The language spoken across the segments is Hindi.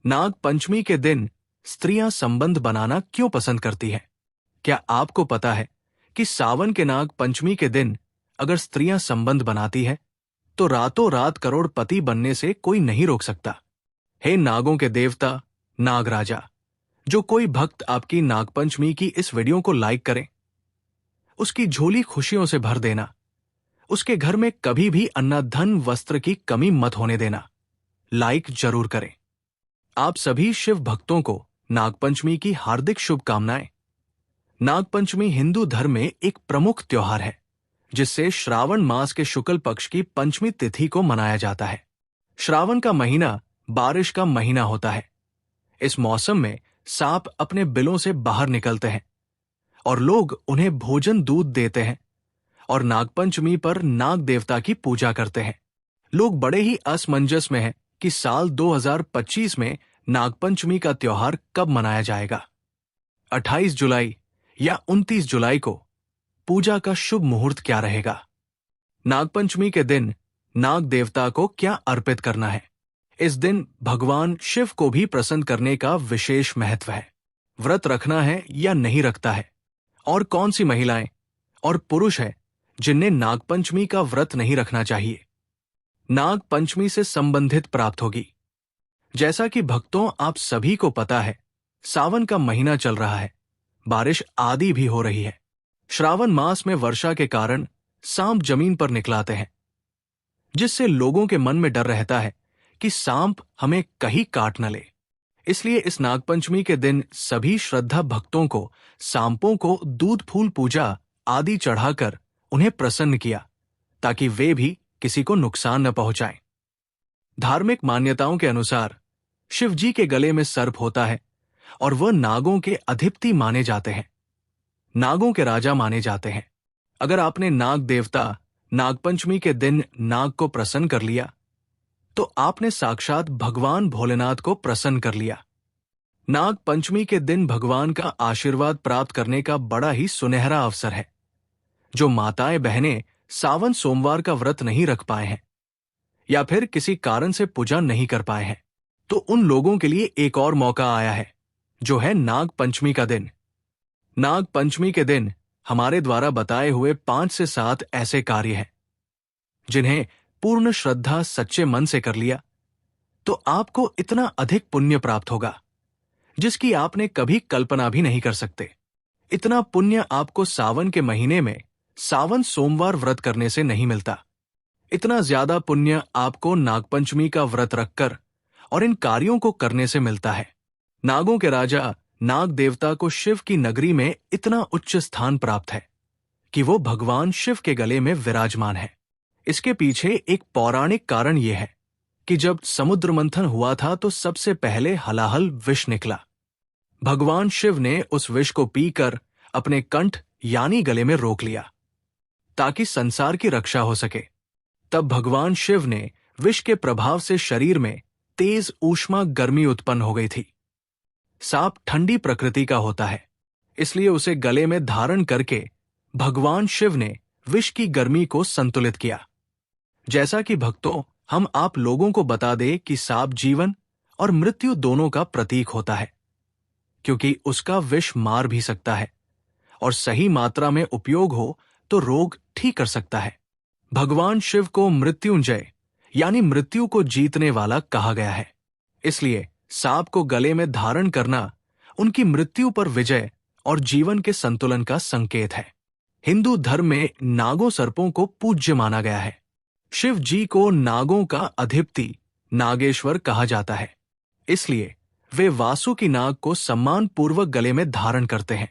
नाग पंचमी के दिन स्त्रियां संबंध बनाना क्यों पसंद करती हैं? क्या आपको पता है कि सावन के नाग पंचमी के दिन अगर स्त्रियां संबंध बनाती है तो रातों रात करोड़पति बनने से कोई नहीं रोक सकता। हे नागों के देवता नाग राजा, जो कोई भक्त आपकी नागपंचमी की इस वीडियो को लाइक करे, उसकी झोली खुशियों से भर देना। उसके घर में कभी भी अन्न धन वस्त्र की कमी मत होने देना। लाइक जरूर करें। आप सभी शिव भक्तों को नागपंचमी की हार्दिक शुभकामनाएं। नागपंचमी हिंदू धर्म में एक प्रमुख त्योहार है जिससे श्रावण मास के शुक्ल पक्ष की पंचमी तिथि को मनाया जाता है। श्रावण का महीना बारिश का महीना होता है। इस मौसम में सांप अपने बिलों से बाहर निकलते हैं और लोग उन्हें भोजन दूध देते हैं और नागपंचमी पर नाग देवता की पूजा करते हैं। लोग बड़े ही असमंजस में हैं कि साल 2025 में नागपंचमी का त्योहार कब मनाया जाएगा। 28 जुलाई या 29 जुलाई को पूजा का शुभ मुहूर्त क्या रहेगा? नागपंचमी के दिन नाग देवता को क्या अर्पित करना है? इस दिन भगवान शिव को भी प्रसन्न करने का विशेष महत्व है। व्रत रखना है या नहीं रखता है? और कौन सी महिलाएं और पुरुष हैं जिन्हें नागपंचमी का व्रत नहीं रखना चाहिए? नाग पंचमी से संबंधित प्राप्त होगी। जैसा कि भक्तों आप सभी को पता है, सावन का महीना चल रहा है, बारिश आदि भी हो रही है। श्रावण मास में वर्षा के कारण सांप जमीन पर निकलाते हैं, जिससे लोगों के मन में डर रहता है कि सांप हमें कहीं काट न ले। इसलिए इस नागपंचमी के दिन सभी श्रद्धा भक्तों को सांपों को दूध फूल पूजा आदि चढ़ाकर उन्हें प्रसन्न किया ताकि वे भी किसी को नुकसान न पहुंचाएं। धार्मिक मान्यताओं के अनुसार शिव जी के गले में सर्प होता है और वह नागों के अधिपति माने जाते हैं, नागों के राजा माने जाते हैं। अगर आपने नाग देवता नागपंचमी के दिन नाग को प्रसन्न कर लिया तो आपने साक्षात भगवान भोलेनाथ को प्रसन्न कर लिया। नाग पंचमी के दिन भगवान का आशीर्वाद प्राप्त करने का बड़ा ही सुनहरा अवसर है। जो माताएं बहनें सावन सोमवार का व्रत नहीं रख पाए हैं या फिर किसी कारण से पूजा नहीं कर पाए हैं, तो उन लोगों के लिए एक और मौका आया है, जो है नाग पंचमी का दिन। नाग पंचमी के दिन हमारे द्वारा बताए हुए 5 से 7 ऐसे कार्य हैं जिन्हें पूर्ण श्रद्धा सच्चे मन से कर लिया तो आपको इतना अधिक पुण्य प्राप्त होगा जिसकी आपने कभी कल्पना भी नहीं कर सकते। इतना पुण्य आपको सावन के महीने में सावन सोमवार व्रत करने से नहीं मिलता। इतना ज्यादा पुण्य आपको नागपंचमी का व्रत रखकर और इन कार्यों को करने से मिलता है। नागों के राजा नाग देवता को शिव की नगरी में इतना उच्च स्थान प्राप्त है कि वो भगवान शिव के गले में विराजमान है। इसके पीछे एक पौराणिक कारण यह है कि जब समुद्र मंथन हुआ था तो सबसे पहले हलाहल विष निकला। भगवान शिव ने उस विष को पीकर अपने कंठ यानी गले में रोक लिया ताकि संसार की रक्षा हो सके। तब भगवान शिव ने विष के प्रभाव से शरीर में तेज ऊष्मा गर्मी उत्पन्न हो गई थी। सांप ठंडी प्रकृति का होता है, इसलिए उसे गले में धारण करके भगवान शिव ने विष की गर्मी को संतुलित किया। जैसा कि भक्तों हम आप लोगों को बता दें कि सांप जीवन और मृत्यु दोनों का प्रतीक होता है, क्योंकि उसका विष मार भी सकता है और सही मात्रा में उपयोग हो तो रोग ठीक कर सकता है। भगवान शिव को मृत्युंजय यानी मृत्यु को जीतने वाला कहा गया है। इसलिए सांप को गले में धारण करना उनकी मृत्यु पर विजय और जीवन के संतुलन का संकेत है। हिंदू धर्म में नागों सर्पों को पूज्य माना गया है। शिव जी को नागों का अधिपति नागेश्वर कहा जाता है, इसलिए वे वासुकी नाग को सम्मान पूर्वक गले में धारण करते हैं।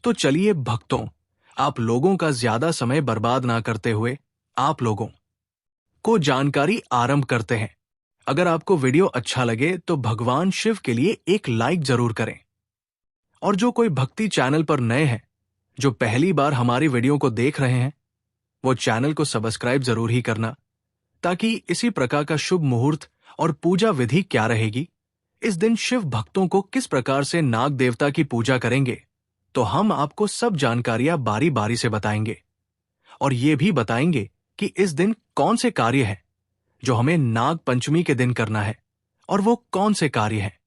तो चलिए भक्तों, आप लोगों का ज्यादा समय बर्बाद ना करते हुए आप लोगों को जानकारी आरंभ करते हैं। अगर आपको वीडियो अच्छा लगे तो भगवान शिव के लिए एक लाइक जरूर करें। और जो कोई भक्ति चैनल पर नए हैं, जो पहली बार हमारी वीडियो को देख रहे हैं, वो चैनल को सब्सक्राइब जरूर ही करना, ताकि इसी प्रकार का शुभ मुहूर्त और पूजा विधि क्या रहेगी, इस दिन शिव भक्तों को किस प्रकार से नाग देवता की पूजा करेंगे, तो हम आपको सब जानकारियां बारी बारी से बताएंगे। और ये भी बताएंगे कि इस दिन कौन से कार्य हैं जो हमें नाग पंचमी के दिन करना है और वो कौन से कार्य हैं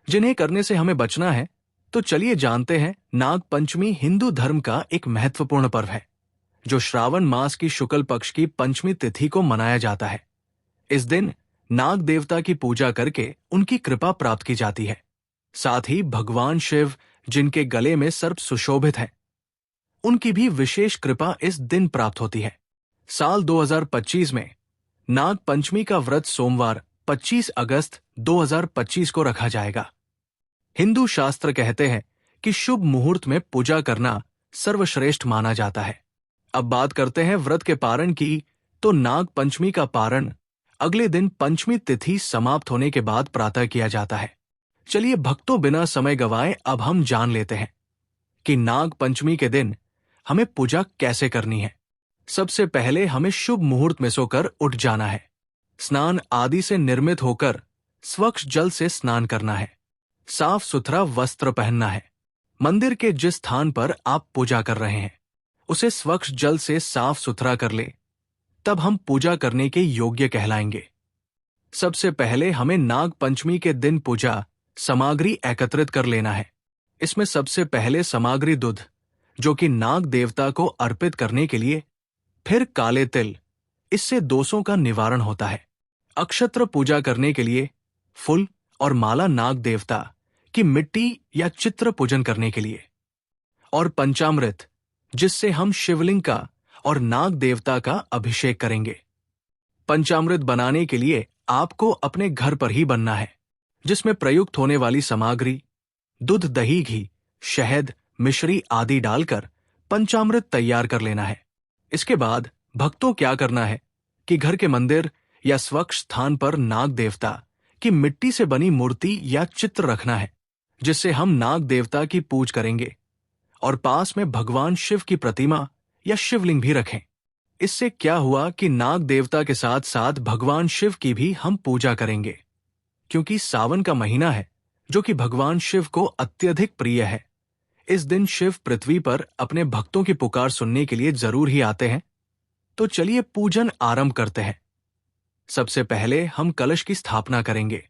जिन्हें करने से हमें बचना है, तो चलिए जानते हैं। नाग पंचमी हिंदू धर्म का एक महत्वपूर्ण पर्व है जो श्रावण मास की शुक्ल पक्ष की पंचमी तिथि को मनाया जाता है। इस दिन नाग देवता की पूजा करके उनकी कृपा प्राप्त की जाती है। साथ ही भगवान शिव, जिनके गले में सर्प सुशोभित है, उनकी भी विशेष कृपा इस दिन प्राप्त होती है। साल 2025 में नाग पंचमी का व्रत सोमवार 25 अगस्त 2025 को रखा जाएगा। हिंदू शास्त्र कहते हैं कि शुभ मुहूर्त में पूजा करना सर्वश्रेष्ठ माना जाता है। अब बात करते हैं व्रत के पारण की। तो नाग पंचमी का पारण अगले दिन पंचमी तिथि समाप्त होने के बाद प्रातः किया जाता है। चलिए भक्तों, बिना समय गवाए अब हम जान लेते हैं कि नाग पंचमी के दिन हमें पूजा कैसे करनी है। सबसे पहले हमें शुभ मुहूर्त में सोकर उठ जाना है। स्नान आदि से निर्मित होकर स्वच्छ जल से स्नान करना है। साफ सुथरा वस्त्र पहनना है। मंदिर के जिस स्थान पर आप पूजा कर रहे हैं उसे स्वच्छ जल से साफ सुथरा कर ले, तब हम पूजा करने के योग्य कहलाएंगे। सबसे पहले हमें नाग पंचमी के दिन पूजा सामग्री एकत्रित कर लेना है। इसमें सबसे पहले सामग्री दूध, जो कि नाग देवता को अर्पित करने के लिए, फिर काले तिल, इससे दोषों का निवारण होता है। अक्षत्र पूजा करने के लिए, फूल और माला नाग देवता की मिट्टी या चित्र पूजन करने के लिए, और पंचामृत, जिससे हम शिवलिंग का और नाग देवता का अभिषेक करेंगे। पंचामृत बनाने के लिए आपको अपने घर पर ही बनना है, जिसमें प्रयुक्त होने वाली सामग्री दूध, दही, घी, शहद, मिश्री आदि डालकर पंचामृत तैयार कर लेना है। इसके बाद भक्तों क्या करना है कि घर के मंदिर या स्वच्छ स्थान पर नाग देवता की मिट्टी से बनी मूर्ति या चित्र रखना है, जिससे हम नाग देवता की पूज करेंगे, और पास में भगवान शिव की प्रतिमा या शिवलिंग भी रखें। इससे क्या हुआ कि नाग देवता के साथ साथ भगवान शिव की भी हम पूजा करेंगे, क्योंकि सावन का महीना है जो कि भगवान शिव को अत्यधिक प्रिय है। इस दिन शिव पृथ्वी पर अपने भक्तों की पुकार सुनने के लिए जरूर ही आते हैं। तो चलिए पूजन आरंभ करते हैं। सबसे पहले हम कलश की स्थापना करेंगे।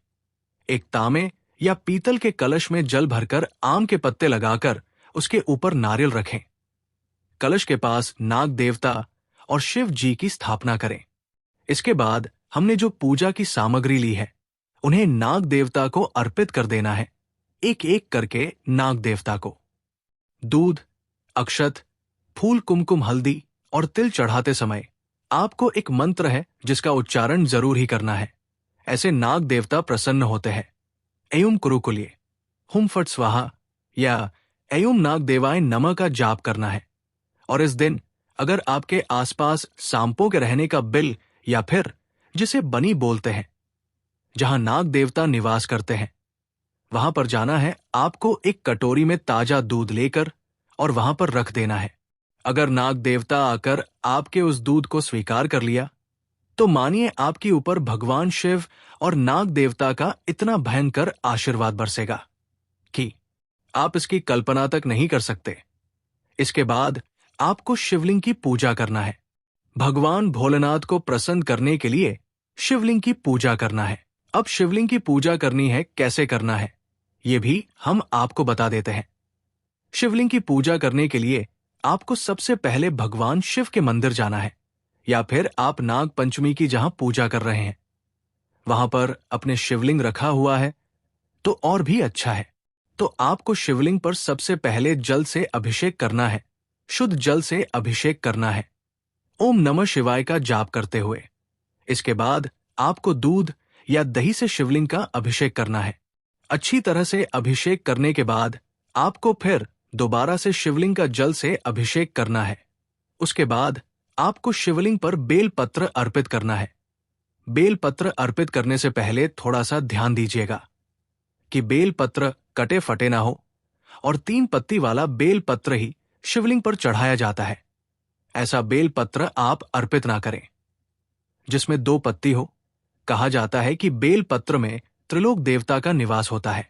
एक तांबे या पीतल के कलश में जल भरकर आम के पत्ते लगाकर उसके ऊपर नारियल रखें। कलश के पास नाग देवता और शिव जी की स्थापना करें। इसके बाद हमने जो पूजा की सामग्री ली है उन्हें नाग देवता को अर्पित कर देना है, एक एक करके नाग देवता को। दूध, अक्षत, फूल, कुमकुम, हल्दी और तिल चढ़ाते समय आपको एक मंत्र है जिसका उच्चारण जरूर ही करना है। ऐसे नाग देवता प्रसन्न होते हैं। एयुम कुरुकुल्ये, हुम फट स्वाहा या एयुम नाग देवाय नमः का जाप करना है। और इस दिन अगर आपके आसपास सांपों के रहने का बिल या फिर जिसे बनी बोलते हैं, जहां नाग देवता निवास करते हैं, वहां पर जाना है। आपको एक कटोरी में ताजा दूध लेकर और वहां पर रख देना है। अगर नाग देवता आकर आपके उस दूध को स्वीकार कर लिया तो मानिए आपके ऊपर भगवान शिव और नाग देवता का इतना भयंकर आशीर्वाद बरसेगा कि आप इसकी कल्पना तक नहीं कर सकते। इसके बाद आपको शिवलिंग की पूजा करना है। भगवान भोलेनाथ को प्रसन्न करने के लिए शिवलिंग की पूजा करना है। अब शिवलिंग की पूजा करनी है, कैसे करना है ये भी हम आपको बता देते हैं। शिवलिंग की पूजा करने के लिए आपको सबसे पहले भगवान शिव के मंदिर जाना है, या फिर आप नाग पंचमी की जहां पूजा कर रहे हैं वहां पर अपने शिवलिंग रखा हुआ है तो और भी अच्छा है। तो आपको शिवलिंग पर सबसे पहले जल से अभिषेक करना है, शुद्ध जल से अभिषेक करना है, ओम नमः शिवाय का जाप करते हुए। इसके बाद आपको दूध या दही से शिवलिंग का अभिषेक करना है। अच्छी तरह से अभिषेक करने के बाद आपको फिर दोबारा से शिवलिंग का जल से अभिषेक करना है। उसके बाद आपको शिवलिंग पर बेल पत्र अर्पित करना है। बेल पत्र अर्पित करने से पहले थोड़ा सा ध्यान दीजिएगा कि बेल पत्र कटे फटे ना हो, और 3 पत्ती वाला बेल पत्र ही शिवलिंग पर चढ़ाया जाता है। ऐसा बेल पत्र आप अर्पित ना करें जिसमें 2 पत्ती हो। कहा जाता है कि बेल पत्र में त्रिलोक देवता का निवास होता है,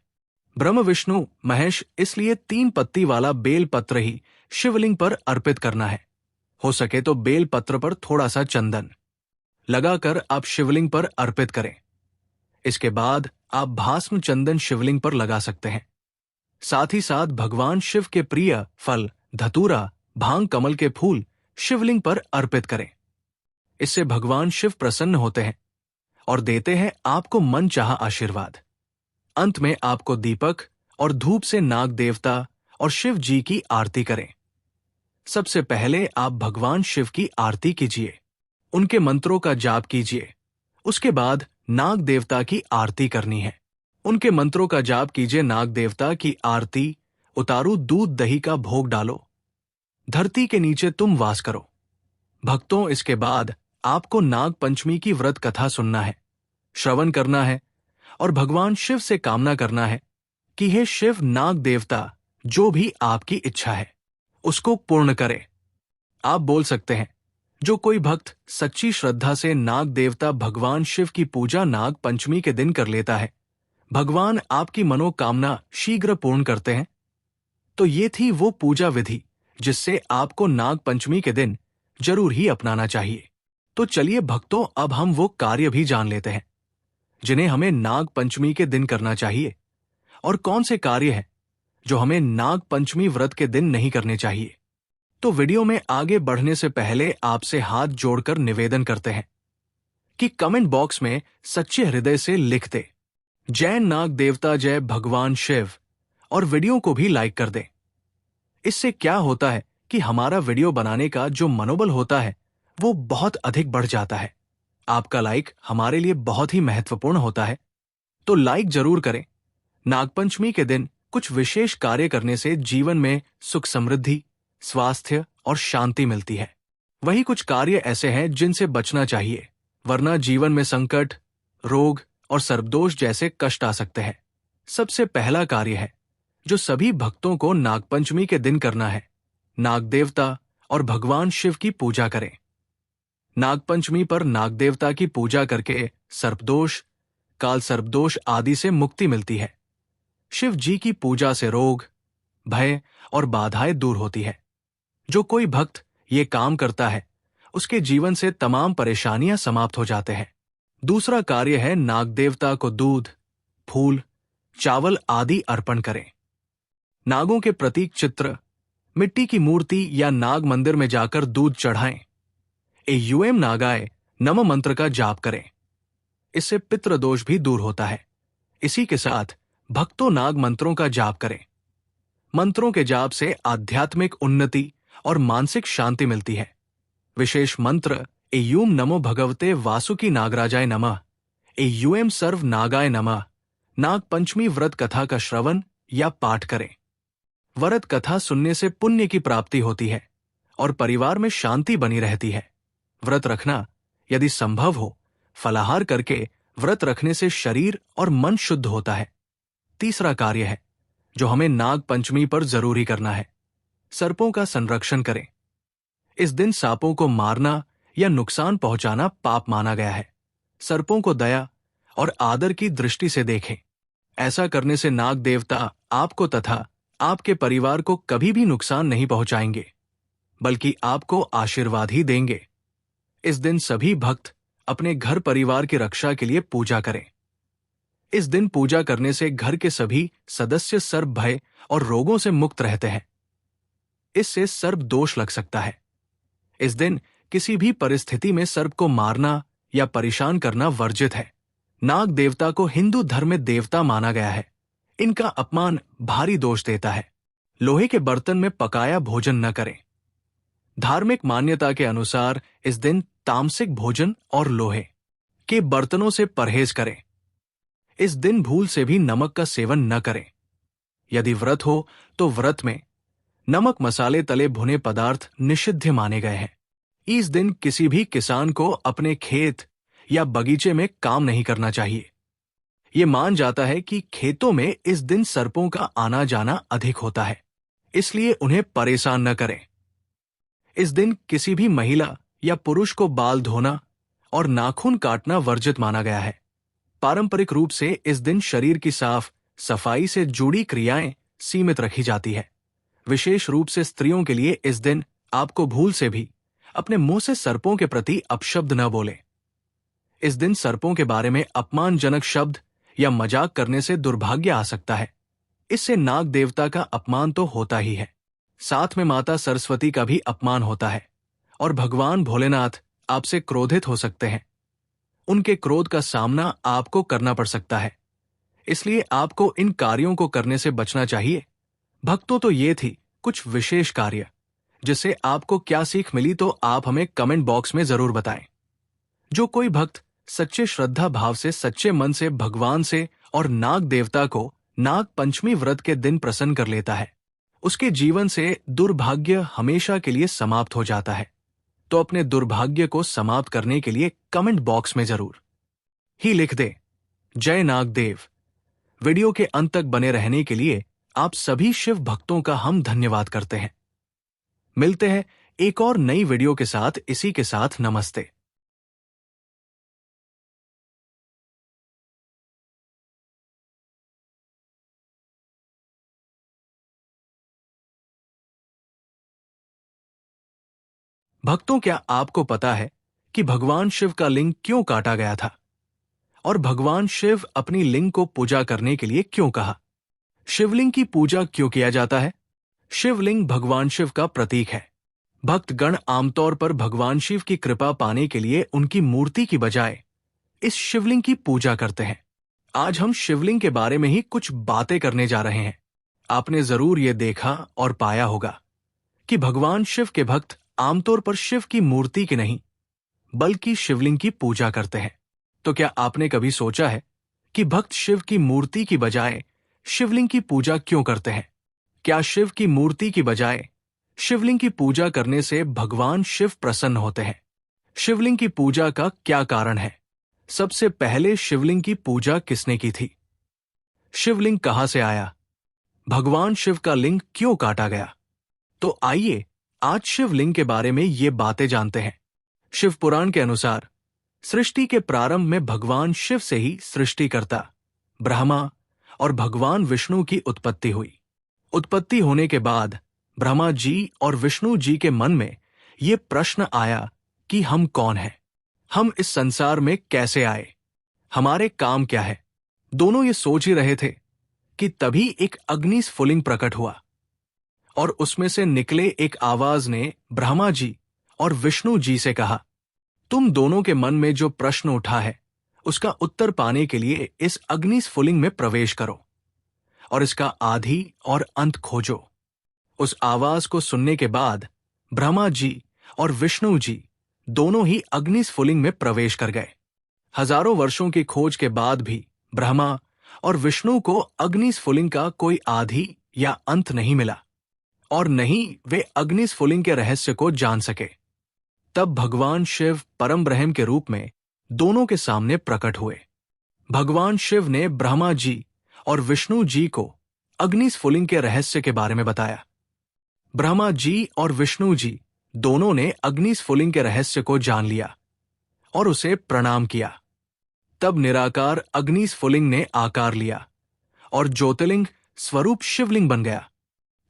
ब्रह्म, विष्णु, महेश, इसलिए 3 पत्ती वाला बेल पत्र ही शिवलिंग पर अर्पित करना है। हो सके तो बेल पत्र पर थोड़ा सा चंदन लगाकर आप शिवलिंग पर अर्पित करें। इसके बाद आप भास्म चंदन शिवलिंग पर लगा सकते हैं। साथ ही साथ भगवान शिव के प्रिय फल धतूरा, भांग, कमल के फूल शिवलिंग पर अर्पित करें। इससे भगवान शिव प्रसन्न होते हैं और देते हैं आपको मनचाहा आशीर्वाद। अंत में आपको दीपक और धूप से नाग देवता और शिव जी की आरती करें। सबसे पहले आप भगवान शिव की आरती कीजिए, उनके मंत्रों का जाप कीजिए। उसके बाद नाग देवता की आरती करनी है। उनके मंत्रों का जाप कीजिए, नाग देवता की आरती उतारू, दूध दही का भोग डालो, धरती के नीचे तुम वास करो। भक्तों, इसके बाद आपको नाग पंचमी की व्रत कथा सुनना है, श्रवण करना है और भगवान शिव से कामना करना है कि हे शिव, नाग देवता जो भी आपकी इच्छा है उसको पूर्ण करे। आप बोल सकते हैं, जो कोई भक्त सच्ची श्रद्धा से नाग देवता भगवान शिव की पूजा नाग पंचमी के दिन कर लेता है, भगवान आपकी मनोकामना शीघ्र पूर्ण करते हैं। तो ये थी वो पूजा विधि जिससे आपको नाग पंचमी के दिन जरूर ही अपनाना चाहिए। तो चलिए भक्तों, अब हम वो कार्य भी जान लेते हैं जिन्हें हमें नाग पंचमी के दिन करना चाहिए और कौन से कार्य हैं जो हमें नाग पंचमी व्रत के दिन नहीं करने चाहिए। तो वीडियो में आगे बढ़ने से पहले आपसे हाथ जोड़कर निवेदन करते हैं कि कमेंट बॉक्स में सच्चे हृदय से लिख दे जय नाग देवता, जय भगवान शिव, और वीडियो को भी लाइक कर दें। इससे क्या होता है कि हमारा वीडियो बनाने का जो मनोबल होता है वो बहुत अधिक बढ़ जाता है। आपका लाइक हमारे लिए बहुत ही महत्वपूर्ण होता है, तो लाइक जरूर करें। नागपंचमी के दिन कुछ विशेष कार्य करने से जीवन में सुख, समृद्धि, स्वास्थ्य और शांति मिलती है। वही कुछ कार्य ऐसे हैं जिनसे बचना चाहिए, वरना जीवन में संकट, रोग और सर्पदोष जैसे कष्ट आ सकते हैं। सबसे पहला कार्य है जो सभी भक्तों को नागपंचमी के दिन करना है, नाग देवता और भगवान शिव की पूजा करें। नागपंचमी पर नाग देवता की पूजा करके सर्पदोष, काल सर्पदोष आदि से मुक्ति मिलती है। शिव जी की पूजा से रोग, भय और बाधाएं दूर होती है। जो कोई भक्त ये काम करता है उसके जीवन से तमाम परेशानियां समाप्त हो जाते हैं। दूसरा कार्य है नाग देवता को दूध, फूल, चावल आदि अर्पण करें। नागों के प्रतीक चित्र, मिट्टी की मूर्ति या नाग मंदिर में जाकर दूध चढ़ाएं। एयूएम नागाय नमः मंत्र का जाप करें, इससे पितृदोष भी दूर होता है। इसी के साथ भक्तों नाग मंत्रों का जाप करें। मंत्रों के जाप से आध्यात्मिक उन्नति और मानसिक शांति मिलती है। विशेष मंत्र एयूम नमो भगवते वासुकी नागराजाय नमः, एयूएम सर्व नागाय नमः, नाग पंचमी व्रत कथा का श्रवण या पाठ करें। व्रत कथा सुनने से पुण्य की प्राप्ति होती है और परिवार में शांति बनी रहती है। व्रत रखना यदि संभव हो, फलाहार करके व्रत रखने से शरीर और मन शुद्ध होता है। तीसरा कार्य है जो हमें नाग पंचमी पर जरूरी करना है, सर्पों का संरक्षण करें। इस दिन सांपों को मारना या नुकसान पहुंचाना पाप माना गया है। सर्पों को दया और आदर की दृष्टि से देखें। ऐसा करने से नाग देवता आपको तथा आपके परिवार को कभी भी नुकसान नहीं पहुंचाएंगे, बल्कि आपको आशीर्वाद ही देंगे। इस दिन सभी भक्त अपने घर परिवार की रक्षा के लिए पूजा करें। इस दिन पूजा करने से घर के सभी सदस्य सर्प भय और रोगों से मुक्त रहते हैं। इससे सर्प दोष लग सकता है। इस दिन किसी भी परिस्थिति में सर्प को मारना या परेशान करना वर्जित है। नाग देवता को हिंदू धर्म में देवता माना गया है। इनका अपमान भारी दोष देता है। लोहे के बर्तन में पकाया भोजन न करें। धार्मिक मान्यता के अनुसार इस दिन तामसिक भोजन और लोहे के बर्तनों से परहेज करें। इस दिन भूल से भी नमक का सेवन न करें। यदि व्रत हो तो व्रत में नमक, मसाले, तले भुने पदार्थ निषिद्ध माने गए हैं। इस दिन किसी भी किसान को अपने खेत या बगीचे में काम नहीं करना चाहिए। ये मान जाता है कि खेतों में इस दिन सर्पों का आना जाना अधिक होता है, इसलिए उन्हें परेशान न करें। इस दिन किसी भी महिला या पुरुष को बाल धोना और नाखून काटना वर्जित माना गया है। पारंपरिक रूप से इस दिन शरीर की साफ सफाई से जुड़ी क्रियाएं सीमित रखी जाती है। विशेष रूप से स्त्रियों के लिए इस दिन आपको भूल से भी अपने मुंह से सर्पों के प्रति अपशब्द न बोलें। इस दिन सर्पों के बारे में अपमानजनक शब्द या मजाक करने से दुर्भाग्य आ सकता है। इससे नाग देवता का अपमान तो होता ही है, साथ में माता सरस्वती का भी अपमान होता है और भगवान भोलेनाथ आपसे क्रोधित हो सकते हैं। उनके क्रोध का सामना आपको करना पड़ सकता है, इसलिए आपको इन कार्यों को करने से बचना चाहिए। भक्तों, तो ये थी कुछ विशेष कार्य जिससे आपको क्या सीख मिली, तो आप हमें कमेंट बॉक्स में जरूर बताएं। जो कोई भक्त सच्चे श्रद्धा भाव से, सच्चे मन से भगवान से और नाग देवता को नाग पंचमी व्रत के दिन प्रसन्न कर लेता है, उसके जीवन से दुर्भाग्य हमेशा के लिए समाप्त हो जाता है। तो अपने दुर्भाग्य को समाप्त करने के लिए कमेंट बॉक्स में जरूर ही लिख दे जय नागदेव। वीडियो के अंत तक बने रहने के लिए आप सभी शिव भक्तों का हम धन्यवाद करते हैं। मिलते हैं एक और नई वीडियो के साथ। इसी के साथ नमस्ते। भक्तों, क्या आपको पता है कि भगवान शिव का लिंग क्यों काटा गया था और भगवान शिव अपनी लिंग को पूजा करने के लिए क्यों कहा? शिवलिंग की पूजा क्यों किया जाता है? शिवलिंग भगवान शिव का प्रतीक है। भक्तगण आमतौर पर भगवान शिव की कृपा पाने के लिए उनकी मूर्ति की बजाय इस शिवलिंग की पूजा करते हैं। आज हम शिवलिंग के बारे में ही कुछ बातें करने जा रहे हैं। आपने जरूर ये देखा और पाया होगा कि भगवान शिव के भक्त आमतौर पर शिव की मूर्ति की नहीं बल्कि शिवलिंग की पूजा करते हैं। तो क्या आपने कभी सोचा है कि भक्त शिव की मूर्ति की बजाय शिवलिंग की पूजा क्यों करते हैं? क्या शिव की मूर्ति की बजाय शिवलिंग की पूजा करने से भगवान शिव प्रसन्न होते हैं? शिवलिंग की पूजा का क्या कारण है? सबसे पहले शिवलिंग की पूजा किसने की थी? शिवलिंग कहां से आया? भगवान शिव का लिंग क्यों काटा गया? तो आइए आज शिवलिंग के बारे में ये बातें जानते हैं। शिव पुराण के अनुसार सृष्टि के प्रारंभ में भगवान शिव से ही सृष्टिकर्ता ब्रह्मा और भगवान विष्णु की उत्पत्ति हुई। उत्पत्ति होने के बाद ब्रह्मा जी और विष्णु जी के मन में ये प्रश्न आया कि हम कौन हैं? हम इस संसार में कैसे आए? हमारे काम क्या है? दोनों ये सोच ही रहे थे कि तभी एक अग्नि स्फुलिंग प्रकट हुआ और उसमें से निकले एक आवाज ने ब्रह्मा जी और विष्णु जी से कहा, तुम दोनों के मन में जो प्रश्न उठा है उसका उत्तर पाने के लिए इस अग्नि स्फुलिंग में प्रवेश करो और इसका आदि और अंत खोजो। उस आवाज को सुनने के बाद ब्रह्मा जी और विष्णु जी दोनों ही अग्नि स्फुलिंग में प्रवेश कर गए। हजारों वर्षों की खोज के बाद भी ब्रह्मा और विष्णु को अग्नि स्फुलिंग का कोई आदि या अंत नहीं मिला और नहीं वे अग्नि स्फुलिंग के रहस्य को जान सके। तब भगवान शिव परम ब्रह्म के रूप में दोनों के सामने प्रकट हुए। भगवान शिव ने ब्रह्मा जी और विष्णु जी को अग्नि स्फुलिंग के रहस्य के बारे में बताया। ब्रह्मा जी और विष्णु जी दोनों ने अग्नि स्फुलिंग के रहस्य को जान लिया और उसे प्रणाम किया। तब निराकार अग्नि स्फुलिंग ने आकार लिया और ज्योतिर्लिंग स्वरूप शिवलिंग बन गया।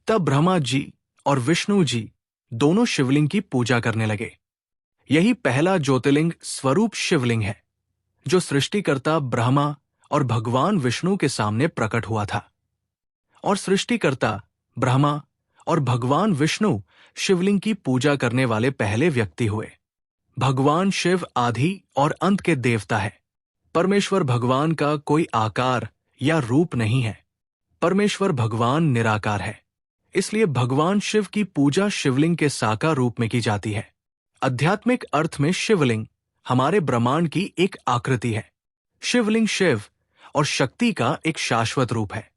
तब ब्रह्मा जी और विष्णु जी दोनों शिवलिंग की पूजा करने लगे। यही पहला ज्योतिर्लिंग स्वरूप शिवलिंग है जो सृष्टिकर्ता ब्रह्मा और भगवान विष्णु के सामने प्रकट हुआ था। और सृष्टिकर्ता ब्रह्मा और भगवान विष्णु शिवलिंग की पूजा करने वाले पहले व्यक्ति हुए। भगवान शिव आदि और अंत के देवता है। परमेश्वर भगवान का कोई आकार या रूप नहीं है। परमेश्वर भगवान निराकार है, इसलिए भगवान शिव की पूजा शिवलिंग के साकार रूप में की जाती है। आध्यात्मिक अर्थ में शिवलिंग हमारे ब्रह्मांड की एक आकृति है। शिवलिंग शिव और शक्ति का एक शाश्वत रूप है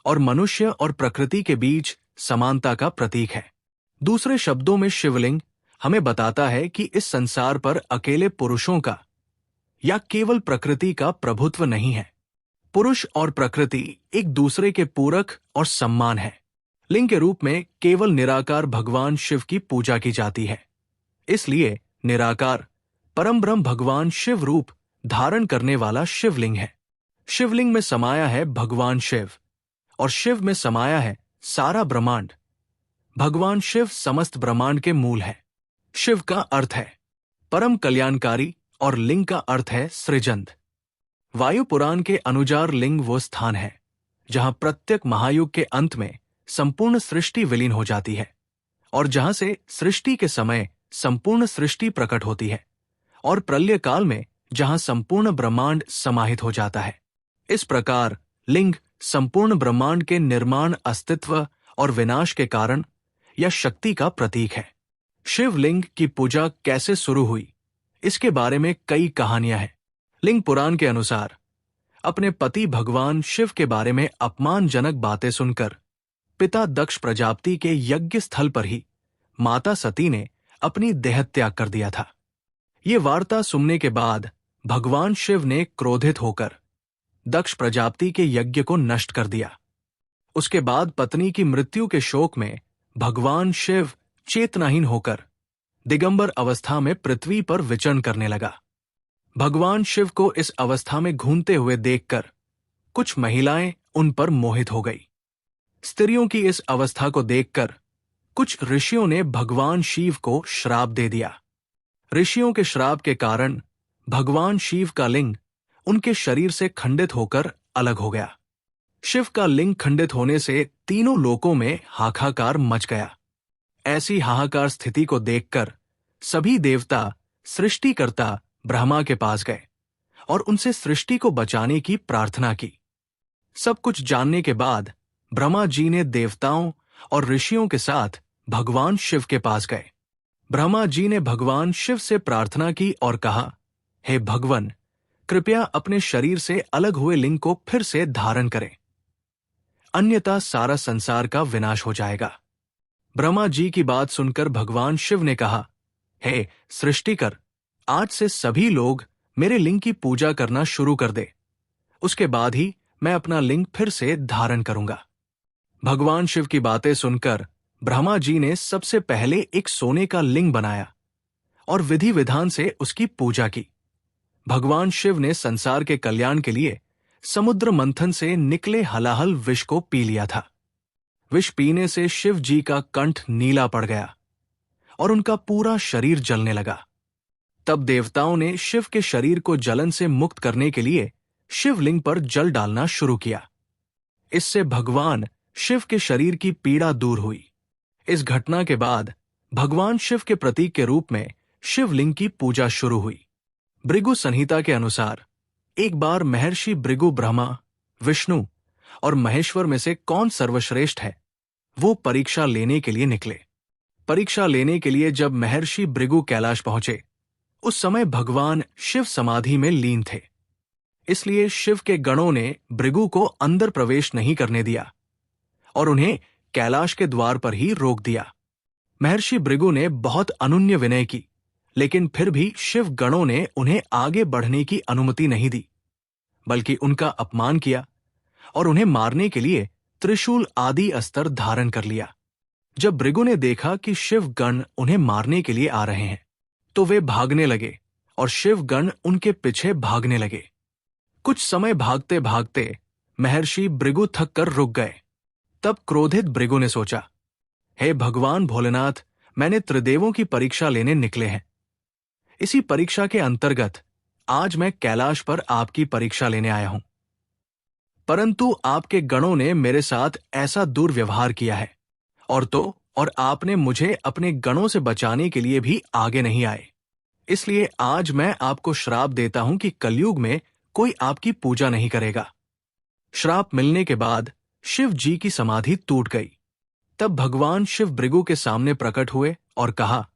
और मनुष्य और प्रकृति के बीच समानता का प्रतीक है। दूसरे शब्दों में शिवलिंग हमें बताता है कि इस संसार पर अकेले पुरुषों का या केवल प्रकृति का प्रभुत्व नहीं है। पुरुष और प्रकृति एक दूसरे के पूरक और सम्मान है। लिंग के रूप में केवल निराकार भगवान शिव की पूजा की जाती है, इसलिए निराकार परम ब्रह्म भगवान शिव रूप धारण करने वाला शिवलिंग है। शिवलिंग में समाया है भगवान शिव और शिव में समाया है सारा ब्रह्मांड। भगवान शिव समस्त ब्रह्मांड के मूल है। शिव का अर्थ है परम कल्याणकारी और लिंग का अर्थ है सृजन। वायु पुराण के अनुसार लिंग वो स्थान है जहां प्रत्येक महायुग के अंत में संपूर्ण सृष्टि विलीन हो जाती है और जहां से सृष्टि के समय संपूर्ण सृष्टि प्रकट होती है और प्रलय काल में जहां संपूर्ण ब्रह्मांड समाहित हो जाता है। इस प्रकार लिंग संपूर्ण ब्रह्मांड के निर्माण, अस्तित्व और विनाश के कारण या शक्ति का प्रतीक है। शिवलिंग की पूजा कैसे शुरू हुई, इसके बारे में कई कहानियां हैं। लिंग पुराण के अनुसार अपने पति भगवान शिव के बारे में अपमानजनक बातें सुनकर पिता दक्ष प्रजापति के यज्ञ स्थल पर ही माता सती ने अपनी देह त्याग कर दिया था। ये वार्ता सुनने के बाद भगवान शिव ने क्रोधित होकर दक्ष प्रजापति के यज्ञ को नष्ट कर दिया। उसके बाद पत्नी की मृत्यु के शोक में भगवान शिव चेतनाहीन होकर दिगंबर अवस्था में पृथ्वी पर विचरण करने लगा। भगवान शिव को इस अवस्था में घूमते हुए देखकर कुछ महिलाएं उन पर मोहित हो गई। स्त्रियों की इस अवस्था को देखकर कुछ ऋषियों ने भगवान शिव को श्राप दे दिया। ऋषियों के श्राप के कारण भगवान शिव का लिंग उनके शरीर से खंडित होकर अलग हो गया। शिव का लिंग खंडित होने से तीनों लोकों में हाहाकार मच गया। ऐसी हाहाकार स्थिति को देखकर सभी देवता सृष्टिकर्ता ब्रह्मा के पास गए और उनसे सृष्टि को बचाने की प्रार्थना की। सब कुछ जानने के बाद ब्रह्मा जी ने देवताओं और ऋषियों के साथ भगवान शिव के पास गए। ब्रह्मा जी ने भगवान शिव से प्रार्थना की और कहा, हे भगवान, कृपया अपने शरीर से अलग हुए लिंग को फिर से धारण करें, अन्यथा सारा संसार का विनाश हो जाएगा। ब्रह्मा जी की बात सुनकर भगवान शिव ने कहा, हे सृष्टिकर, आज से सभी लोग मेरे लिंग की पूजा करना शुरू कर दे, उसके बाद ही मैं अपना लिंग फिर से धारण करूंगा। भगवान शिव की बातें सुनकर ब्रह्मा जी ने सबसे पहले एक सोने का लिंग बनाया और विधि विधान से उसकी पूजा की। भगवान शिव ने संसार के कल्याण के लिए समुद्र मंथन से निकले हलाहल विष को पी लिया था। विष पीने से शिव जी का कंठ नीला पड़ गया और उनका पूरा शरीर जलने लगा। तब देवताओं ने शिव के शरीर को जलन से मुक्त करने के लिए शिवलिंग पर जल डालना शुरू किया। इससे भगवान शिव के शरीर की पीड़ा दूर हुई। इस घटना के बाद भगवान शिव के प्रतीक के रूप में शिवलिंग की पूजा शुरू हुई। भृगु संहिता के अनुसार एक बार महर्षि भृगु ब्रह्मा, विष्णु और महेश्वर में से कौन सर्वश्रेष्ठ है, वो परीक्षा लेने के लिए निकले। परीक्षा लेने के लिए जब महर्षि भृगु कैलाश पहुंचे, उस समय भगवान शिव समाधि में लीन थे। इसलिए शिव के गणों ने भृगु को अंदर प्रवेश नहीं करने दिया और उन्हें कैलाश के द्वार पर ही रोक दिया। महर्षि भृगु ने बहुत अनुन्य विनय की, लेकिन फिर भी शिव गणों ने उन्हें आगे बढ़ने की अनुमति नहीं दी, बल्कि उनका अपमान किया और उन्हें मारने के लिए त्रिशूल आदि अस्त्र धारण कर लिया। जब भृगु ने देखा कि शिव गण उन्हें मारने के लिए आ रहे हैं, तो वे भागने लगे और शिव गण उनके पीछे भागने लगे। कुछ समय भागते भागते महर्षि भृगु थक कर रुक गए। तब क्रोधित भृगु ने सोचा, हे भगवान भोलेनाथ, मैंने त्रिदेवों की परीक्षा लेने निकले हैं। इसी परीक्षा के अंतर्गत आज मैं कैलाश पर आपकी परीक्षा लेने आया हूं, परंतु आपके गणों ने मेरे साथ ऐसा दुर्व्यवहार किया है और आपने मुझे अपने गणों से बचाने के लिए भी आगे नहीं आए। इसलिए आज मैं आपको श्राप देता हूं कि कलयुग में कोई आपकी पूजा नहीं करेगा। श्राप मिलने के बाद शिव जी की समाधि टूट गई। तब भगवान शिव भृगु के सामने प्रकट हुए और कहा,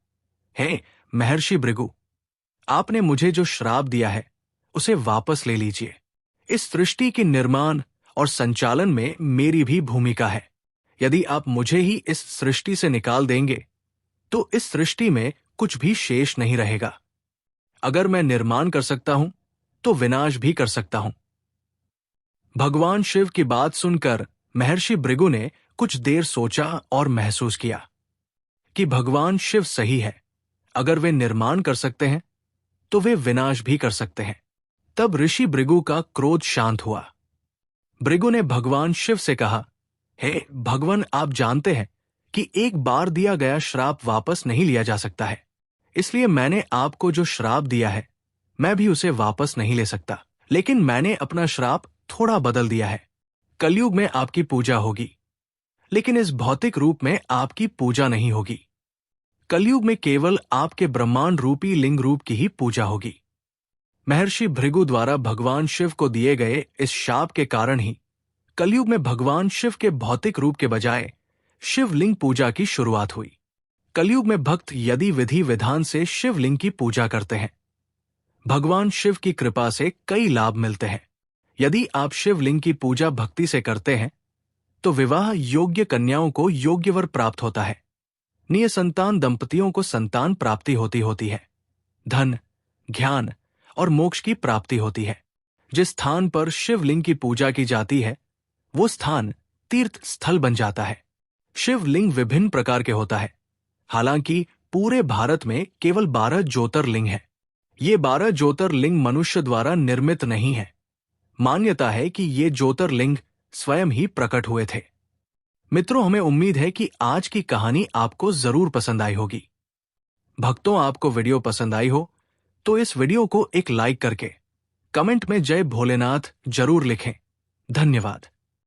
हे महर्षि भृगु, आपने मुझे जो श्राप दिया है उसे वापस ले लीजिए। इस सृष्टि की निर्माण और संचालन में मेरी भी भूमिका है। यदि आप मुझे ही इस सृष्टि से निकाल देंगे तो इस सृष्टि में कुछ भी शेष नहीं रहेगा। अगर मैं निर्माण कर सकता हूं तो विनाश भी कर सकता हूं। भगवान शिव की बात सुनकर महर्षि भृगु ने कुछ देर सोचा और महसूस किया कि भगवान शिव सही है। अगर वे निर्माण कर सकते हैं तो वे विनाश भी कर सकते हैं। तब ऋषि भृगु का क्रोध शांत हुआ। भृगु ने भगवान शिव से कहा, हे भगवान, आप जानते हैं कि एक बार दिया गया श्राप वापस नहीं लिया जा सकता है। इसलिए मैंने आपको जो श्राप दिया है मैं भी उसे वापस नहीं ले सकता, लेकिन मैंने अपना श्राप थोड़ा बदल दिया है। कलयुग में आपकी पूजा होगी, लेकिन इस भौतिक रूप में आपकी पूजा नहीं होगी। कलयुग में केवल आपके ब्रह्मांड रूपी लिंग रूप की ही पूजा होगी। महर्षि भृगु द्वारा भगवान शिव को दिए गए इस शाप के कारण ही कलयुग में भगवान शिव के भौतिक रूप के बजाय शिवलिंग पूजा की शुरुआत हुई। कलयुग में भक्त यदि विधि विधान से शिवलिंग की पूजा करते हैं, भगवान शिव की कृपा से कई लाभ मिलते हैं। यदि आप शिवलिंग की पूजा भक्ति से करते हैं तो विवाह योग्य कन्याओं को योग्य वर प्राप्त होता है। निसंतान दंपतियों को संतान प्राप्ति होती है। धन, ज्ञान और मोक्ष की प्राप्ति होती है। जिस स्थान पर शिवलिंग की पूजा की जाती है वो स्थान तीर्थ स्थल बन जाता है। शिवलिंग विभिन्न प्रकार के होता है। हालांकि पूरे भारत में केवल 12 ज्योतिर्लिंग हैं। ये 12 ज्योतिर्लिंग मनुष्य द्वारा निर्मित नहीं है। मान्यता है कि ये ज्योतिर्लिंग स्वयं ही प्रकट हुए थे। मित्रों, हमें उम्मीद है कि आज की कहानी आपको जरूर पसंद आई होगी। भक्तों, आपको वीडियो पसंद आई हो तो इस वीडियो को एक लाइक करके कमेंट में जय भोलेनाथ जरूर लिखें। धन्यवाद।